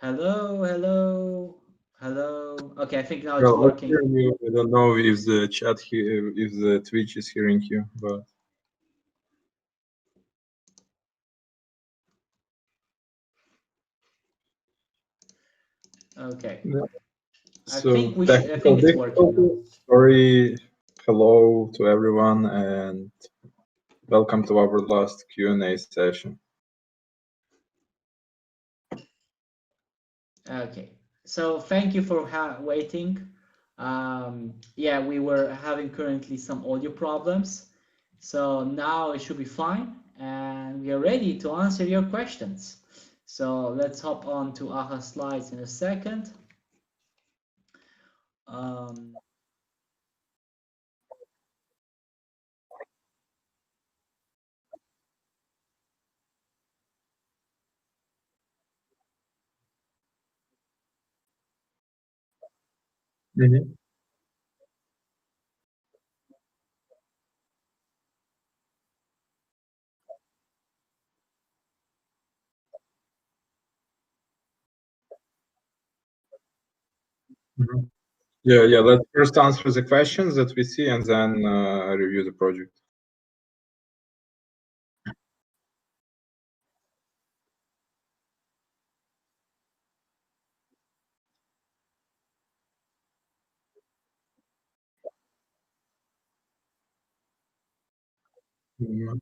Hello, hello, hello. Okay, I think now it's Well, let's hear working. you. I don't know if the chat here, if the Twitch is hearing you, but Okay. yeah. I So think we should. I technical think it's working now. difficulties. Sorry. Hello to everyone, and welcome to our last Q&A session. Okay. So thank you for waiting. Yeah, we were having currently some audio problems. So now it should be fine, and we are ready to answer your questions. So let's hop on to AHA slides in a second. Um, Mhm. Mhm. Yeah, yeah. Let's first answer the questions that we see, and then review the project. Mhm.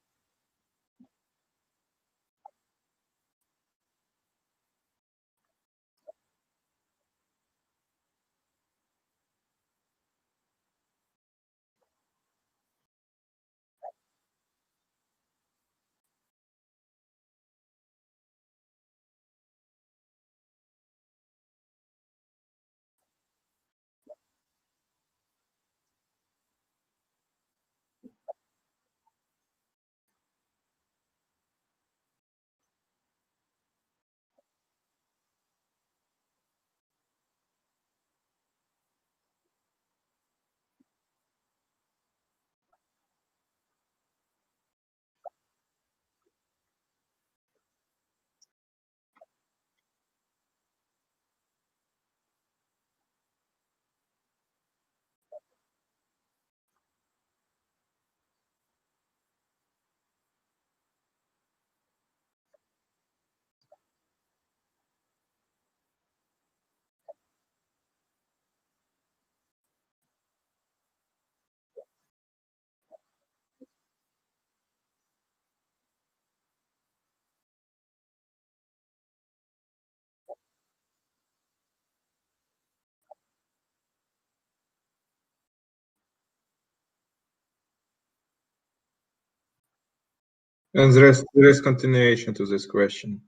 And there is continuation to this question.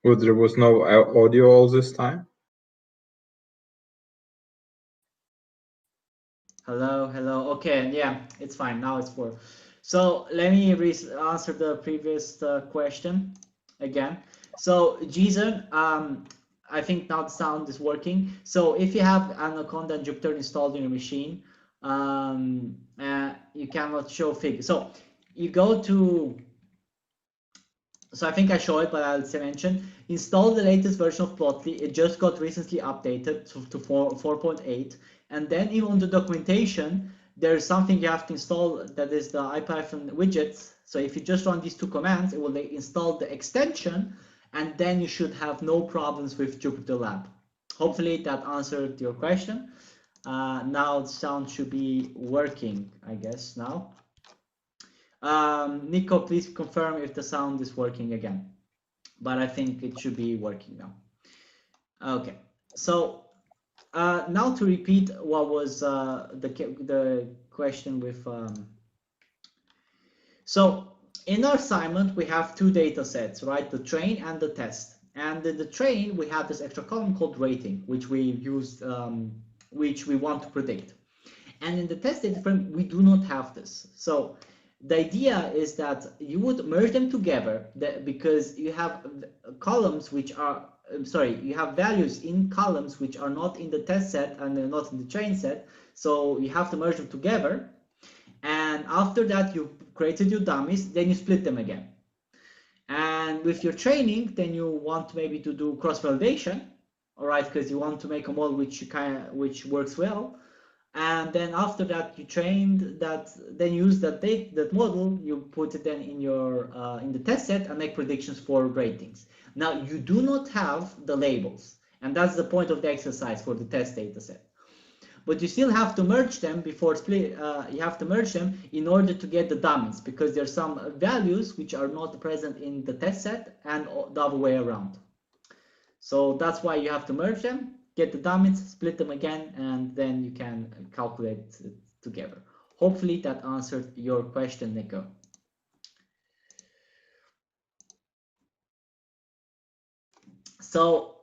But there was no audio all this time? Hello, hello. Okay, yeah, it's fine. Now it's for. So let me answer the previous question again. So Jason, I think now the sound is working. So if you have Anaconda and Jupyter installed in your machine, you cannot show figures. So you go to, so I think I show it, but I'll say mention, install the latest version of Plotly. It just got recently updated to 4.8. And then even on the documentation, there's something you have to install that is the IPython widgets. So if you just run these two commands, it will install the extension, and then you should have no problems with JupyterLab. Hopefully that answered your question. Now the sound should be working, I guess, now. Nico, please confirm if the sound is working again. But I think it should be working now. Okay, so now to repeat what was the question with. So in our assignment, we have two data sets, right? The train and the test. And in the train, we have this extra column called rating, which we used, which we want to predict. And in the test data frame, we do not have this. So the idea is that you would merge them together because you have columns which are, you have values in columns which are not in the test set and they're not in the train set. So you have to merge them together. And after that, you created your dummies, then you split them again. And with your training, then you want maybe to do cross-validation, all right, because you want to make a model which works well. And then after that, you trained that, then use that model, you put it then in your in the test set and make predictions for ratings. Now you do not have the labels, and that's the point of the exercise for the test data set. But you still have to merge them before split. You have to merge them in order to get the dummies, because there's some values which are not present in the test set and the other way around. So that's why you have to merge them, get the dummies, split them again, and then you can calculate it together. Hopefully that answered your question, Nico. So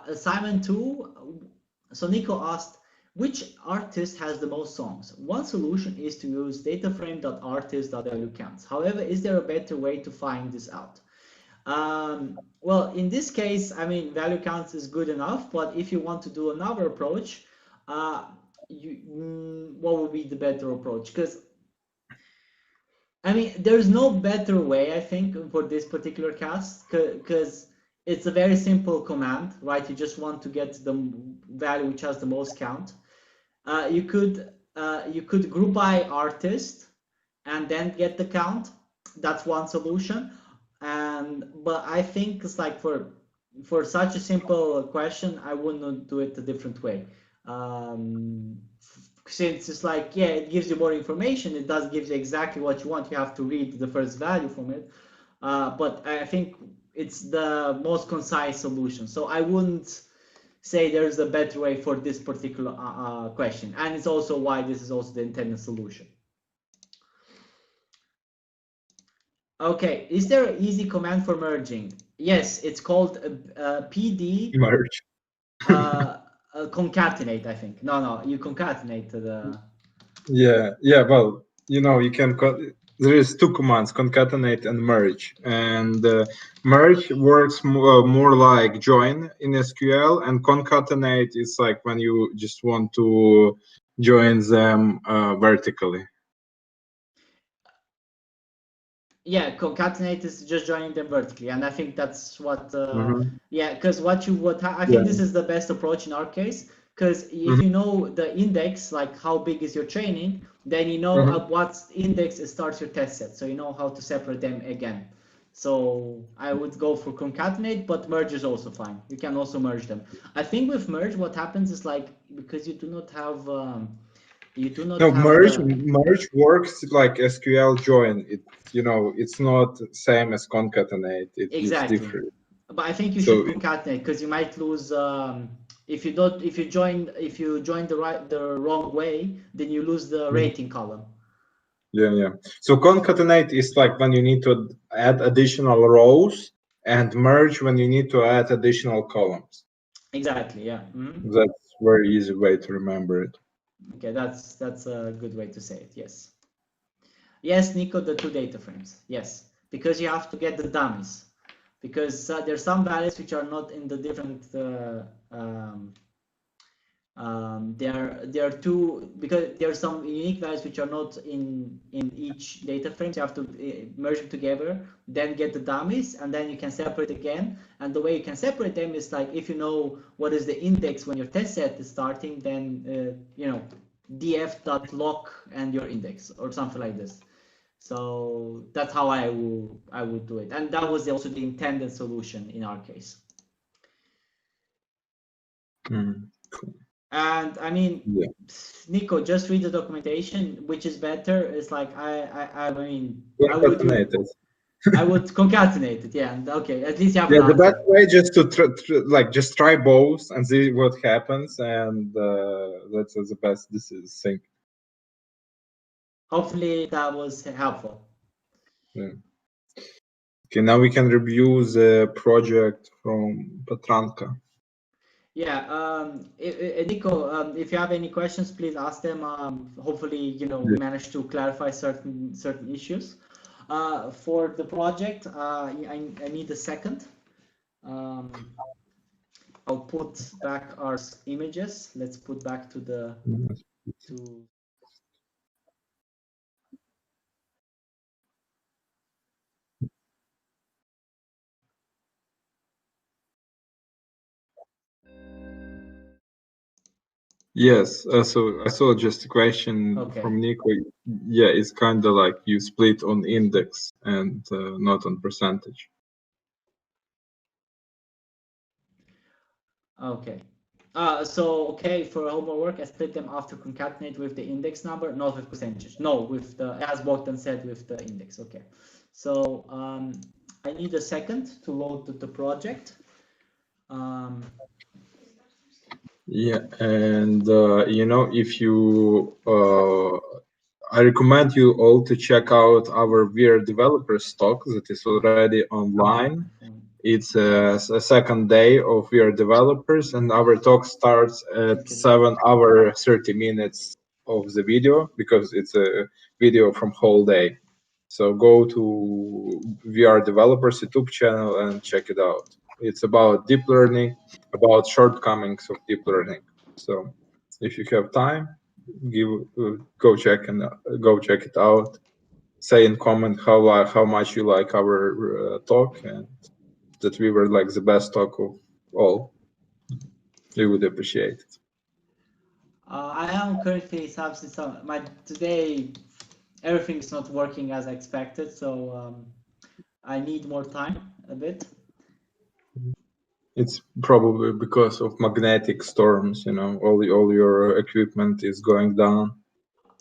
assignment 2, so Nico asked, which artist has the most songs? One solution is to use dataframe.artist.valueCounts. However, is there a better way to find this out? Well, in this case, I mean, value counts is good enough, but if you want to do another approach, what would be the better approach? Because, I mean, there's no better way, I think, for this particular case, because it's a very simple command, right? You just want to get the value which has the most count. You could group by artist and then get the count. That's one solution. But I think it's like for such a simple question, I wouldn't do it a different way. Since it's like, yeah, it gives you more information, it does give you exactly what you want. You have to read the first value from it. But I think it's the most concise solution. So I wouldn't say there's a better way for this particular question. And it's also why this is also the intended solution. Okay, is there an easy command for merging? Yes, it's called pd merge. Concatenate, I think. No, you concatenate the. Yeah. Well, you can. There is two commands: concatenate and merge. And merge works more like join in SQL, and concatenate is like when you just want to join them vertically. Yeah, concatenate is just joining them vertically, and I think that's what. Yeah, because I think this is the best approach in our case. Because if you know the index, like how big is your training, then you know at what index it starts your test set. So you know how to separate them again. So I would go for concatenate, but merge is also fine. You can also merge them. I think with merge, what happens is like, because you do not have. Merge works like SQL join. It's not the same as concatenate. Exactly. It's different. But I think you should concatenate, because you might lose if you join the wrong way, then you lose the rating column. Yeah. So concatenate is like when you need to add additional rows, and merge when you need to add additional columns. Exactly. Yeah. That's a very easy way to remember it. Okay, that's a good way to say it. Yes, Nico, the two data frames. Yes, because you have to get the dummies, because there's some values which are not in the different There are two, because there are some unique values which are not in each data frame. So you have to merge them together, then get the dummies, and then you can separate again. And the way you can separate them is like, if you know what is the index when your test set is starting, then you know, df.lock and your index or something like this. So that's how I would do it, and that was also the intended solution in our case. Cool. And I mean, Yeah. Nico, just read the documentation. Which is better? It's like I mean, Concatenated. I would concatenate it. Yeah. And okay. At least you have Yeah, an the answer. best way just to just try both and see what happens, and that's the best. This is thing. Hopefully that was helpful. Yeah. Okay, now we can review the project from Petranka. Yeah. Nico, if you have any questions, please ask them. Hopefully, you know, we managed to clarify certain issues. For the project, I need a second. I'll put back our images. Let's put back to the to. Yes, so I saw just a question from Nico. Yeah, it's kind of like you split on index and not on percentage. Okay. Okay, for homework, I split them after concatenate with the index number, not with percentage. No, with the, as Bogdan said, with the index. Okay. So I need a second to load the project. Yeah, and you know, if you I recommend you all to check out our VR developers talk that is already online. It's a second day of VR developers, and our talk starts at 7 hours 30 minutes of the video, because it's a video from whole day. So go to VR developers YouTube channel and check it out. It's about deep learning, about shortcomings of deep learning. So if you have time, go check it out. Say in comment how much you like our talk, and that we were like the best talk of all. We would appreciate it. I am currently my today everything is not working as I expected, so I need more time a bit. It's probably because of magnetic storms, you know, all your equipment is going down.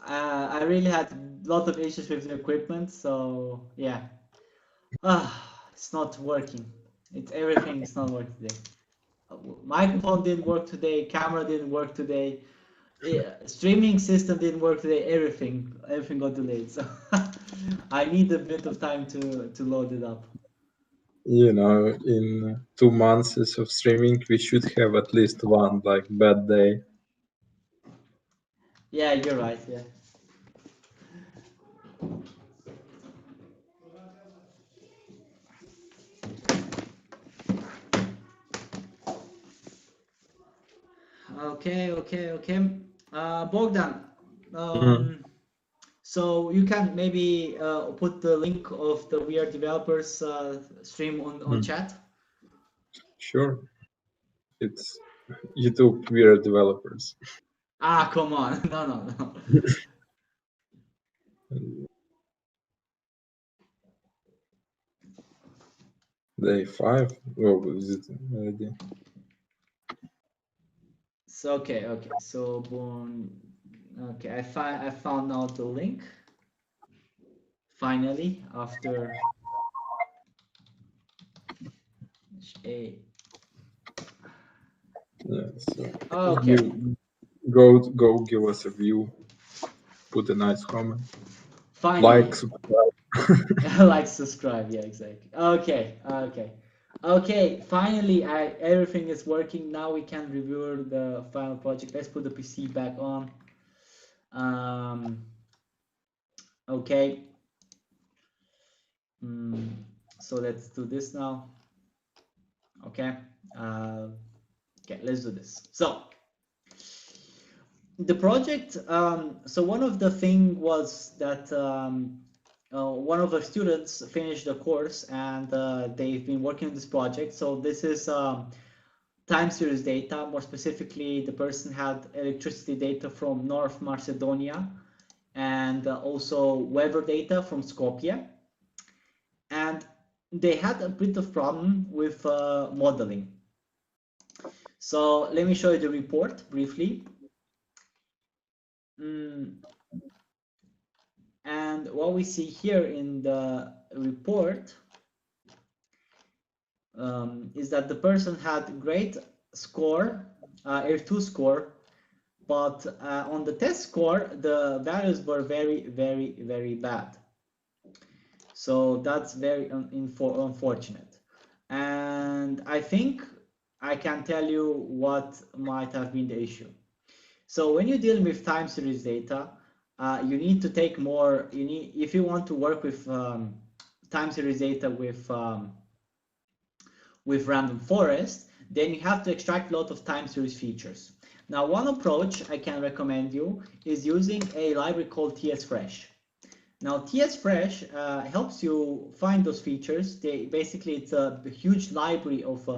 I really had a lot of issues with the equipment, so yeah. It's not working. Everything is not working today. Microphone didn't work today, camera didn't work today, streaming system didn't work today, everything got delayed. So I need a bit of time to load it up. You know, in 2 months of streaming, we should have at least one like bad day. Yeah, you're right. Yeah. Okay. Bogdan, so you can maybe put the link of the VR developers stream on chat. Sure. It's YouTube VR developers. Ah, come on. No. Day 5. Oh, is it already? So okay. So okay, I found out the link. Finally, after a. Yeah. So Okay. go give us a view. Put a nice comment. Finally. Like, subscribe. Like, subscribe. Yeah, exactly. Okay. Finally, everything is working. Now we can review the final project. Let's put the PC back on. Okay. So let's do this now. Okay. Okay, let's do this. So the project, so one of the thing was that one of our students finished the course and they've been working on this project. So this is time series data. More specifically, the person had electricity data from North Macedonia and also weather data from Skopje. And they had a bit of problem with modeling. So let me show you the report briefly. And what we see here in the report is that the person had great score, R2 score, but on the test score, the values were very, very, very bad. So that's very unfortunate. And I think I can tell you what might have been the issue. So when you're dealing with time series data, you need to take more, if you want to work with time series data with random forest, then you have to extract a lot of time series features. Now, one approach I can recommend you is using a library called TS-Fresh. Now, TS-Fresh helps you find those features. Basically, it's a huge library of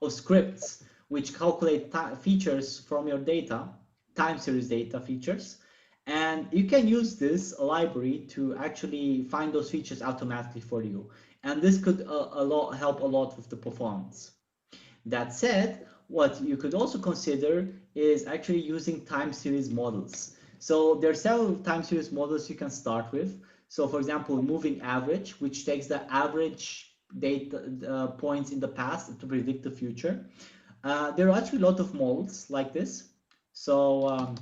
scripts which calculate features from your data, time series data features. And you can use this library to actually find those features automatically for you. And this could help a lot with the performance. That said, what you could also consider is actually using time series models. So there are several time series models you can start with. So for example, moving average, which takes the average data points in the past to predict the future. There are actually a lot of models like this. So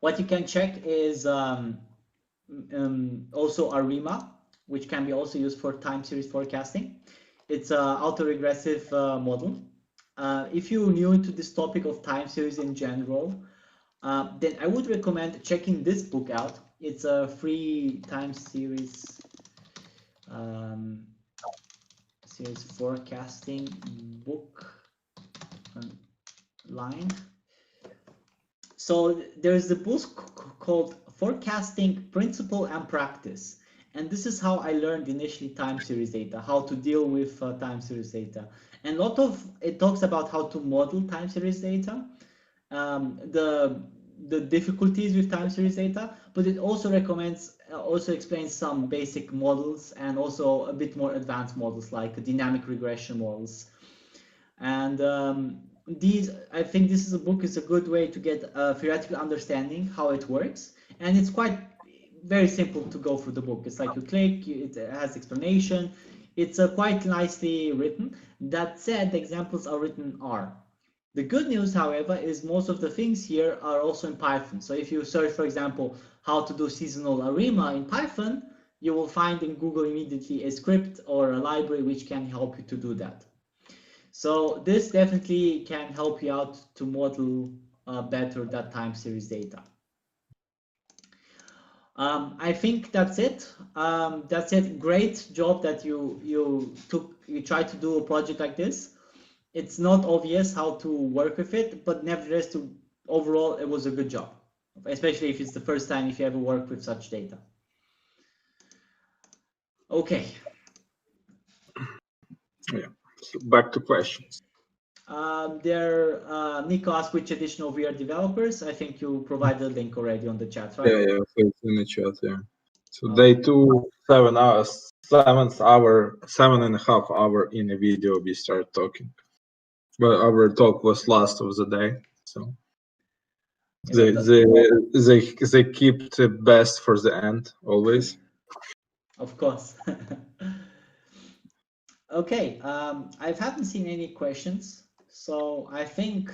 what you can check is also ARIMA, which can be also used for time series forecasting. It's an autoregressive model. If you're new to this topic of time series in general, then I would recommend checking this book out. It's a free time series series forecasting book online. So there's a book called Forecasting Principle and Practice. And this is how I learned initially time series data, how to deal with time series data. And a lot of it talks about how to model time series data, the difficulties with time series data, but it also explains some basic models and also a bit more advanced models like dynamic regression models. And I think this is a good way to get a theoretical understanding how it works, and it's quite very simple to go through the book. It's like you click, it has explanation. It's quite nicely written. That said, the examples are written in R. The good news, however, is most of the things here are also in Python. So if you search, for example, how to do seasonal ARIMA in Python, you will find in Google immediately a script or a library which can help you to do that. So this definitely can help you out to model better that time series data. I think that's it. That's it. Great job that you tried to do a project like this. It's not obvious how to work with it, but nevertheless, overall, it was a good job, especially if it's the first time if you ever work with such data. Okay. Yeah. So back to questions. Nico asked which edition of We Are Developers. I think you provided the link already on the chat, right? Yeah, so it's in the chat, yeah. So okay. Day 2, 7 hours, 7th hour, 7.5 hour in the video we start talking. But our talk was last of the day, so they keep the best for the end always. Of course. Okay, I haven't seen any questions, so I think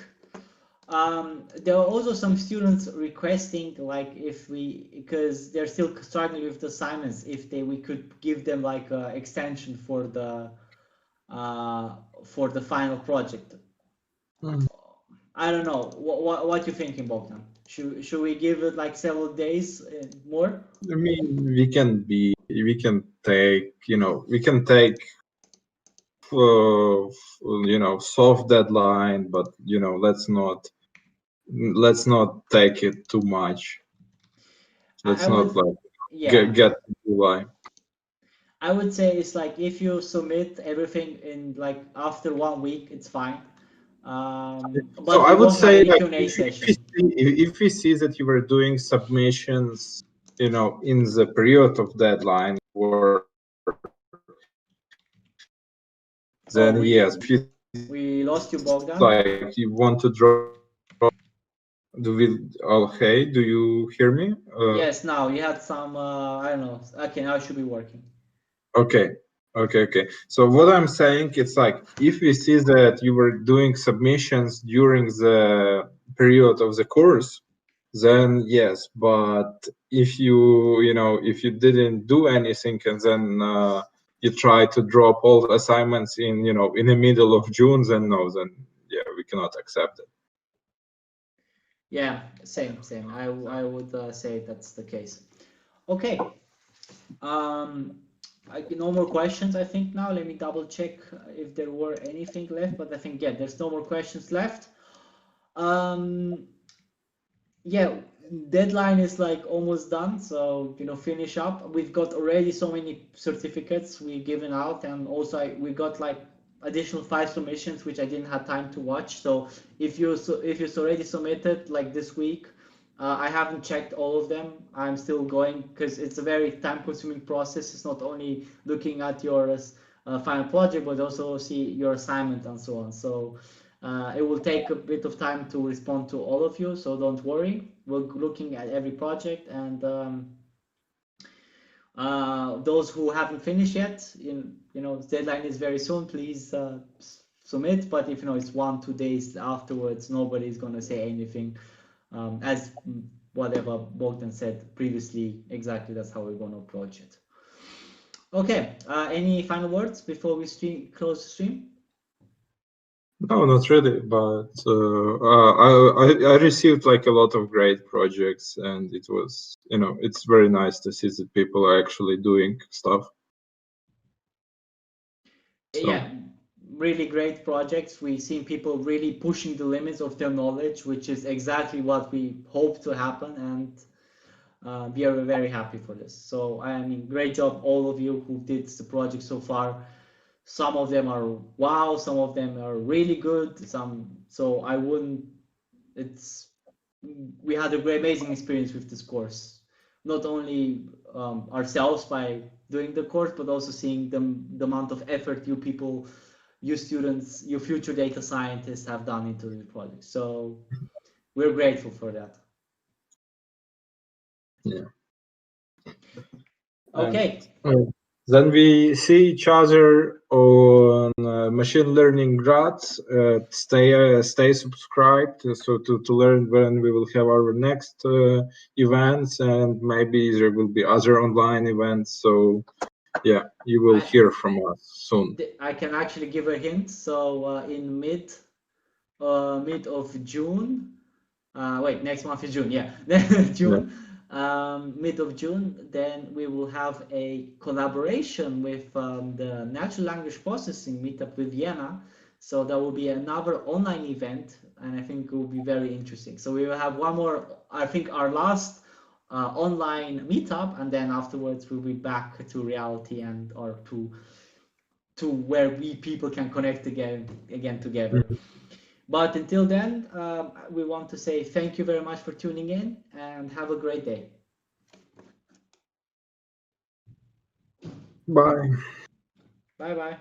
there are also some students requesting, like, because they're still struggling with the assignments, if we could give them like an extension for the final project. I don't know. What you thinking, Bogdan? Should we give it like several days more? I mean, we can take, we can take soft deadline, but let's not let's not take it too much. Let's I not would, like yeah, get to July. I would say it's like if you submit everything in like after 1 week, it's fine. So But I we would won't have say any like Q&A session. if we see that you were doing submissions, you know, in the period of deadline, or Oh, then yes, if you we lost you, Bogdan. like you want to drop, do we? Okay, do you hear me? Yes, now you had some, I don't know. Okay, now it should be working. Okay. Okay. So what I'm saying, it's like if we see that you were doing submissions during the period of the course, then yes. But if you know, if you didn't do anything and then you try to drop all assignments in, you know, in the middle of June, then no, then yeah, we cannot accept it. Yeah, same. I would say that's the case. Okay. No more questions, I think now. Let me double check if there were anything left, but I think, yeah, there's no more questions left. Yeah, deadline is like almost done, so finish up. We've got already so many certificates we've given out, and also we got like additional 5 submissions which I didn't have time to watch. So if you already submitted like this week, I haven't checked all of them. I'm still going because it's a very time-consuming process. It's not only looking at your final project, but also see your assignment and so on. So it will take a bit of time to respond to all of you, so don't worry. We're looking at every project, and those who haven't finished yet, the deadline is very soon. Please submit. But if it's 1-2 days afterwards, nobody's gonna say anything. As whatever Bogdan said previously, exactly that's how we're gonna approach it. Okay. Any final words before we close the stream? No, not really, but I received like a lot of great projects, and it was, it's very nice to see that people are actually doing stuff. So. Yeah, really great projects. We've seen people really pushing the limits of their knowledge, which is exactly what we hope to happen, and we are very happy for this. So, I mean, great job, all of you who did the project so far. Some of them are wow, some of them are really good. So I wouldn't. We had a great, amazing experience with this course. Not only ourselves by doing the course, but also seeing the amount of effort you people, you students, your future data scientists have done into the project. So we're grateful for that. Yeah. Okay. Then we see each other on Machine Learning Grads. Stay subscribed so to learn when we will have our next events, and maybe there will be other online events. So yeah, you will hear from us soon. I can actually give a hint. So in mid of June. Wait, next month is June. Yeah, June. Mid of June, then we will have a collaboration with the Natural Language Processing Meetup with Vienna. So that will be another online event, and I think it will be very interesting. So we will have one more, I think our last online meetup, and then afterwards we'll be back to reality or to where we people can connect again together. But until then, we want to say thank you very much for tuning in, and have a great day. Bye. Bye-bye.